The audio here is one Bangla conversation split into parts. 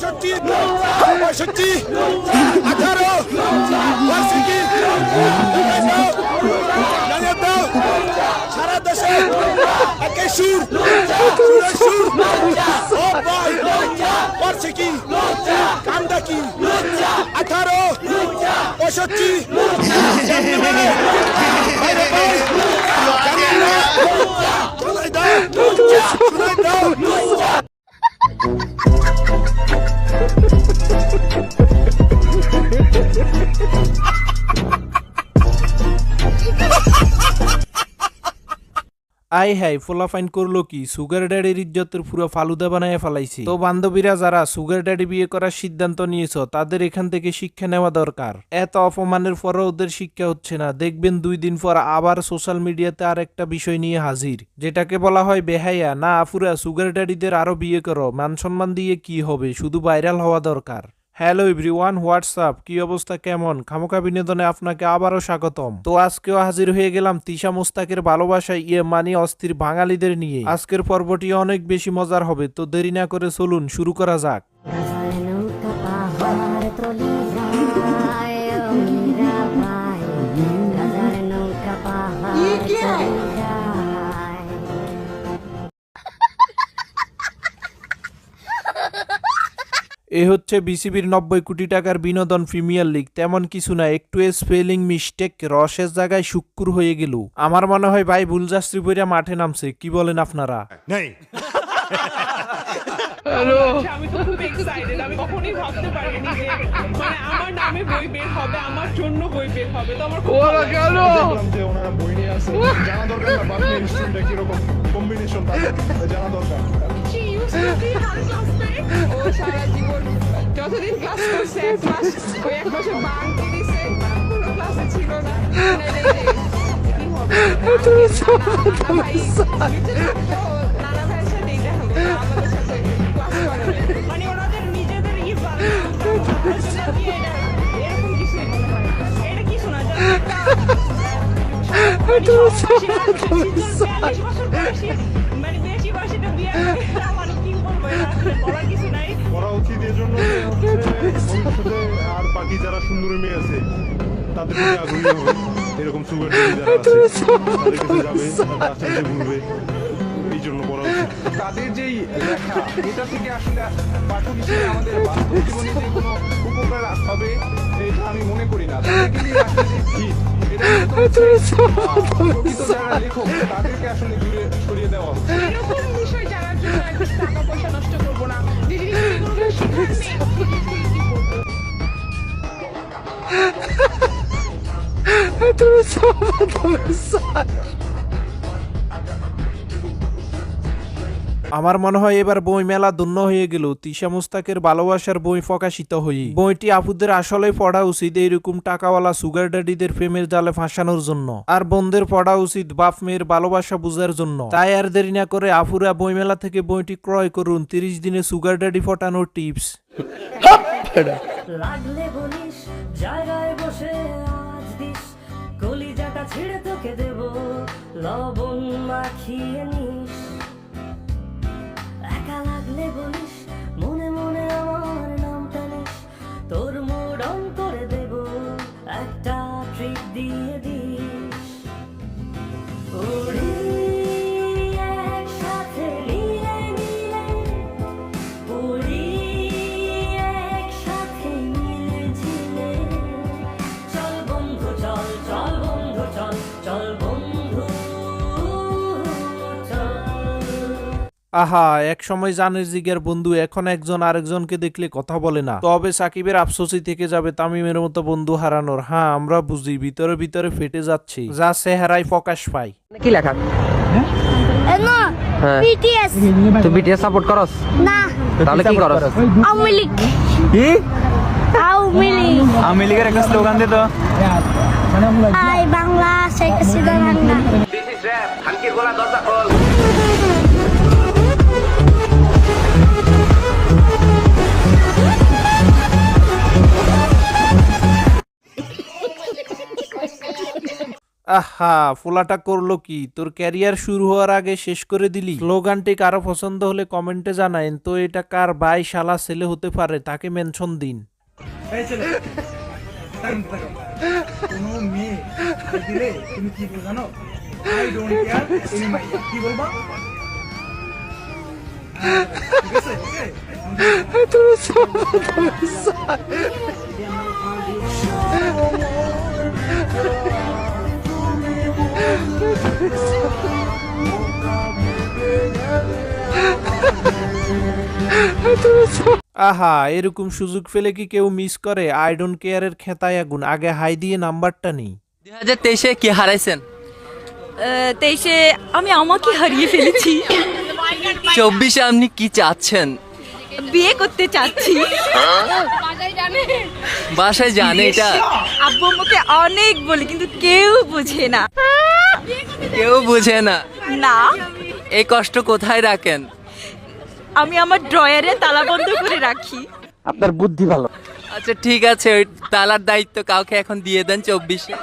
65, 65, 18, বার্ষিকী, জানিয়ে দাও সারা দেশে একে সুর, সুরের সুর, ও ভাই, বার্ষিকী, কান্দাকি, 18, 65, সামনে মেরে, বাইরে ভাই, জানিয়ে দাও, শোনাই দাও, শোনাই দাও। আই হাই ফোলাফাইন করলো কি, সুগার ড্যাডির ইজ্জতের পুরো ফালুদা বানায় ফেলাইছি। তো বান্ধবীরা যারা সুগার ড্যাডি বিয়ে করার সিদ্ধান্ত নিয়েছো তাদের এখান থেকে শিক্ষা নেওয়া দরকার। এত অপমানের পরও ওদের শিক্ষা হচ্ছে না, দেখবেন 2 দিন পর আবার সোশ্যাল মিডিয়াতে আর একটা বিষয় নিয়ে হাজির, যেটাকে বলা হয় বেহাইয়া। না আফুরা, সুগার ড্যাডিদের আরো বিয়ে করো, মান সম্মান দিয়ে কি হবে, শুধু ভাইরাল হওয়া দরকার। হ্যালো এভরিওয়ান, হোয়াটসঅ্যাপ, কি অবস্থা, কেমন? খামোকা বিনোদনে আপনাকে আবারও স্বাগতম। তো আজকেও হাজির হয়ে গেলাম তিশা মুস্তাকের ভালোবাসায় মানি অস্থির বাঙালিদের নিয়ে। আজকের পর্বটি অনেক বেশি মজার হবে, তো দেরি না করে চলুন শুরু করা যাক। এ হচ্ছে বিসিবির 90 কোটি টাকার বিনোদন প্রিমিয়ার লিগ। তেমন কিছু না, একটু স্পেলিং মিস্টেক, রসের জায়গায় শুক্কুর হয়ে গেল। আমার মনে হয় ভাই ভুলযাত্রী বইরা মাঠে নামছে, কি বলেন আপনারা? আমি তো খুব এক্সাইটেড। আমি কখনোই ভাবতে পারিনি যে মানে আমার নামে বই বের হবে, আমার জন্য বই বের হবে। তো আমার খুব ভালো লাগলো যে ওনারা বই নিয়ে আসে, জানা দরকার না বাকি ইনস্ট্রুমেন্টটা কি রকম কম্বিনেশন জানা দরকার। She used to be our classmate. ও সারা জীবন যতদিন ক্লাস করছে এক মাস, ওই এক মাসে বাংকে দিছে, পুরো ক্লাসে ছিল না। কি হবে? নানা ভাইয়ের সাথে দেখা হলো, আমাদের সাথে ক্লাস করে। মানে ওনাদের নিজেদের এরকম কিছুই মনে হয়। এটা কি শোনা যায়? মানে বেশি বয়সীটা বিয়ে আমার কি বলবো, বলার কিছু নাই। করা উচিত এজন্য যে ভবিষ্যতে আর বাকি যারা সুন্দরী মেয়ে আছে তাদের প্রতি আগ্রহী হবে। এরকম সুগার ড্যাডি যারা আছে তাদের কাছে যাবে, তাদের আশ্চর্য ঘুরবে, এই জন্য করা উচিত। তাদের যেই লেখা এটা থেকে আসলে পাঠক হিসেবে আমাদের বাস্তব জীবনে যে কোনো উপকার হবে এটা আমি মনে করি না। তাদেরকে নিয়ে আসলে যে ভিত, এটা প্রকৃত যারা লেখক তাদেরকে আসলে দূরে সরিয়ে দেওয়া উচিত। এরকম বিষয় জানার জন্য টাকা পয়সা নষ্ট করবো না। এগুলো শেখার নেই, কি করবো? আমার মনে হয় এবার বই মেলা ধন্য হয়ে গেল তিশা মুস্তাকের ভালোবাসার বই প্রকাশিত হয়ে। বইটি আপুদের আসলে পড়া উচিত এইরকম টাকাওয়ালা সুগার ড্যাডিদের প্রেমের জালে ফাঁসানোর জন্য, আর বোনদের পড়া উচিত বাপ মেয়ের ভালোবাসা বুঝার জন্য। তাই আর দেরি না করে আপুরা বই মেলা থেকে বইটি ক্রয় করুন, 30 দিনে সুগার ড্যাডি ফটানোর টিপস। লাগলে বলিস জায়গায় বসে আজ দিস, কলিজাটা ছিঁড়ে তোকে দেব, লবণ মাখিয়ে নিস। একা লাগলে বলিস মনে মনে আমার নামটা নিস, তোর মুড অন করে দেব, একটা ট্রিট দিয়ে দিস। উড়ি একসাথে মিলে মিলে, উড়ি একসাথে মিলে ঝিলে, চল বন্ধু চল, চল বন্ধু চল, চল বন্ধু চল। আহা, এক সময় জানের জিগের বন্ধু এখন একজন আরেকজনকে দেখলে কথা বলে না। তবে সাকিবের আফসোসই থেকে যাবে তামিমের মতো বন্ধু হারানোর। হ্যাঁ আমরা বুঝি ভিতরে ভিতরে ফেটে যাচ্ছে, যা চেহারায় প্রকাশ পায়। কি লেখা? বিটিএস। তুই বিটিএস সাপোর্ট করস না। তাহলে কি করস? আওয়ামী লীগ। কি আওয়ামী লীগ। আওয়ামী লীগের একটা স্লোগান দে তো। আই Bangla Sheikh Hasina Bangla. This is rap, খানকির গলা দরজা খোল। আহা, ফোলাটা করলো কি? তোর ক্যারিয়ার শুরু হওয়ার আগে শেষ করে দিলি। স্লোগানটি কারো পছন্দ হলে কমেন্টে জানাইন তো। এটা কার ভাই, শালা, ছেলে হতে পারে, তাকে মেনশন দিন। কোনো মেয়ে দিলে তুমি কি বলবো জানো? আই ডোন্ট কেয়ার এনি মাইয়া, কি বলবা? ঠিক আছে, আহা, এরকম সুযোগ পেলে কি কেউ মিস করে? আই ডোন্ট কেয়ারের খেতায় আগুন, আগে হাই দিয়ে নাম্বারটা নেই। 2023-এ কি হারাইছেন? 23-এ আমি আমাকে হারিয়ে ফেলেছি। 24-এ আপনি কি চাচ্ছেন? বিয়ে করতে চাচ্ছি। বাসায় জানে এটা? আব্বু আমাকে অনেক বলে কিন্তু কেউ বুঝে না। কেউ বুঝে না। না, এই কষ্ট কোথায় রাখেন? আমি আমার ড্রয়ারে তালা বন্ধ করে রাখি। আচ্ছা ঠিক আছে, ওই তালার দায়িত্ব কাউকে এখন দিয়ে দেন 24-এ।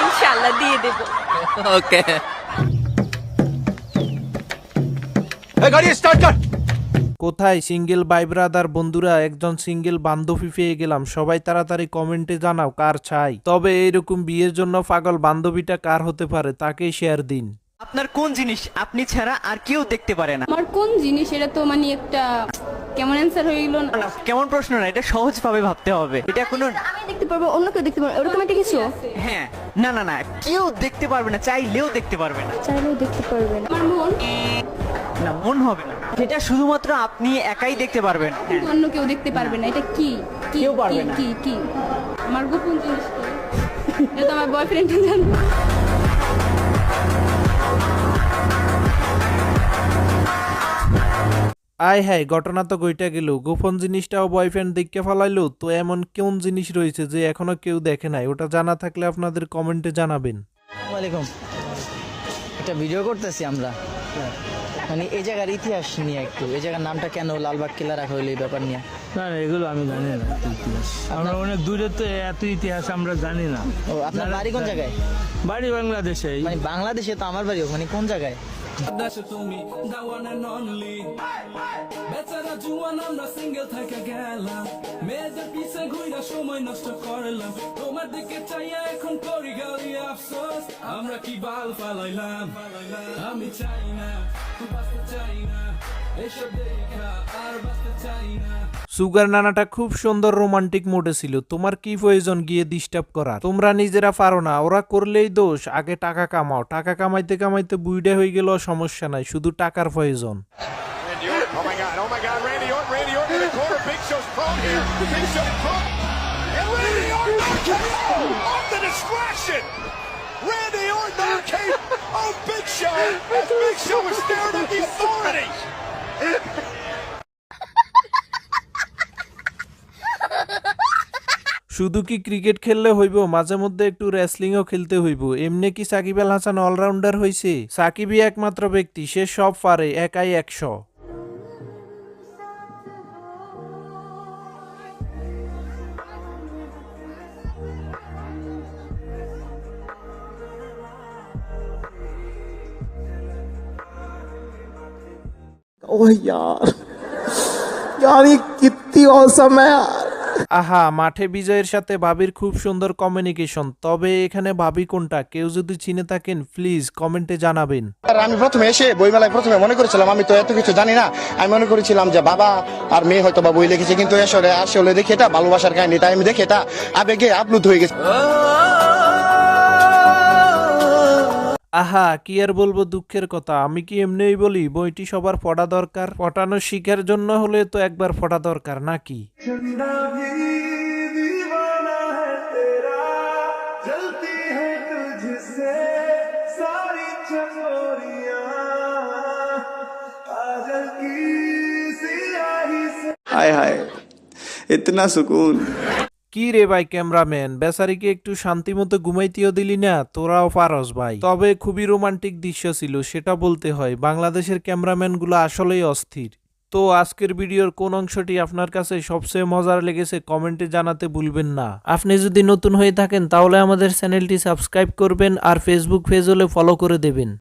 ইনশাআল্লাহ দিয়ে দেব। ওকে। গাড়ি স্টার্ট কর। কোথায় সিঙ্গেল ভাই ব্রাদার বন্ধুরা? একজন সিঙ্গেল বান্ধবী পেয়ে গেলাম। সবাই তাড়াতাড়ি কমেন্টে জানাও কার চাই। তবে এরকম বিয়ের জন্য পাগল বান্ধবীটা কার হতে পারে তাকেই শেয়ার দিন। আপনার কোন জিনিস আপনি ছাড়া আর কেউ দেখতে পারে না? আমার কোন জিনিস, এটা তো মানে একটা কেমন অ্যান্সার হয়ে গেল না। কেমন প্রশ্ন না, এটা সহজ ভাবে ভাবতে হবে। এটা কোনো আমি দেখতে পারবো, অন্য কেউ দেখতে পারবো, ওরকম একটা কিছু। হ্যাঁ, না না না, কেউ দেখতে পারবে না, চাইলেও দেখতে পারবে না। চাইলেও দেখতে পারবে না। আমার মন, না, মন হবে না, এটা শুধুমাত্র আপনি একাই দেখতে পারবেন। কিন্তু অন্য কেউ দেখতে পারবে না। এটা কি? কি কেউ পারবে না। কি কি আমার গোপন জিনিস কি? এটা তো আমার বয়ফ্রেন্ড জানবে। আয় হায়, ঘটনা তো গইটা গেল। গোপন জিনিসটাও বয়ফ্রেন্ড দেখে ফেলাইলো। তো এমন কোন জিনিস রয়েছে যে এখনো কেউ দেখে নাই? ওটা জানা থাকলে আপনাদের কমেন্টে জানাবেন। ওয়ালাইকুম। একটা ভিডিও করতেছি আমরা, মানে এই জায়গার ইতিহাস নিয়ে একটু। এই জায়গার নামটা কেন লালবাগ কিল্লা রাখা হইলো, এই ব্যাপার নিয়ে। না না, এগুলো আমি জানি না ইতিহাস। আমরা অনেক দূরে, তো এত ইতিহাস আমরা জানি না। ও, আপনার বাড়ি কোন জায়গায়? বাড়ি বাংলাদেশে। মানে বাংলাদেশে তো আমার বাড়িও, মানে কোন জায়গায়? আমরা কি বাল ফালাইলাম, আমি চাই না, বাঁচতে চাই না, এসব দেখা আর বাঁচতে চাই না। সুগার নানাটা খুব সুন্দর রোমান্টিক মোডে ছিল। তোমার কি প্রয়োজন গিয়ে ডিস্টার্ব করার? তোমরা নিজেরা পারো না, ওরা করলেই দোষ। আগে টাকা কামাও। টাকা কামাইতে কামাইতে বুইড়া হয়ে গেল, সমস্যা নাই, শুধু টাকার প্রয়োজন। শুধু কি ক্রিকেট খেললে হইব? মাঝে মধ্যে একটু রেসলিংও খেলতে হইব। এমনি কি সাকিব আল হাসান অলরাউন্ডার হইছে? সাকিবই একমাত্র ব্যক্তি, সে সব পারে, একাই 100। ओह यार, यार ये कितनी औसम है यार। আহা, মাঠে বিজয়ের সাথে ভাবির খুব সুন্দর কমিউনিকেশন। তবে এখানে ভাবি কোনটা? কেউ যদি চিনে থাকেন প্লিজ কমেন্টে জানাবেন। আমি প্রথমে এসে বইমেলায় প্রথমে মনে করেছিলাম আমি তো এত কিছু জানি না। আমি মনে করেছিলাম যে বাবা আর মেয়ে হয়তো বা বই লিখেছে, কিন্তু আসলে দেখি এটা ভালোবাসার কাহিনী। তাই আমি দেখি এটা আবেগে আপ্লুত হয়ে গেছে। আহা, কি আর বলবো দুঃখের কথা। আমি কি এমনিই বলি বইটি সবার পড়া দরকার? পড়ানো শিখার জন্য হলে তো একবার পড়া দরকার নাকি? हाय हाय, इतना सुकून। কি রে ভাই ক্যামেরাম্যান, বেচারিকে একটু শান্তি মতো ঘুমাইতেও দিলি না? তোরাও পারস ভাই। তবে খুবই রোমান্টিক দৃশ্য ছিল, সেটা বলতে হয়। বাংলাদেশের ক্যামেরাম্যান গুলো আসলেই অস্থির। তো আজকের ভিডিওর কোন অংশটি আপনার কাছে সবচেয়ে মজার লেগেছে কমেন্টে জানাতে ভুলবেন না। আপনি যদি নতুন হয়ে থাকেন তাহলে আমাদের চ্যানেলটি সাবস্ক্রাইব করবেন আর ফেসবুক পেজ হলে ফলো করে দেবেন।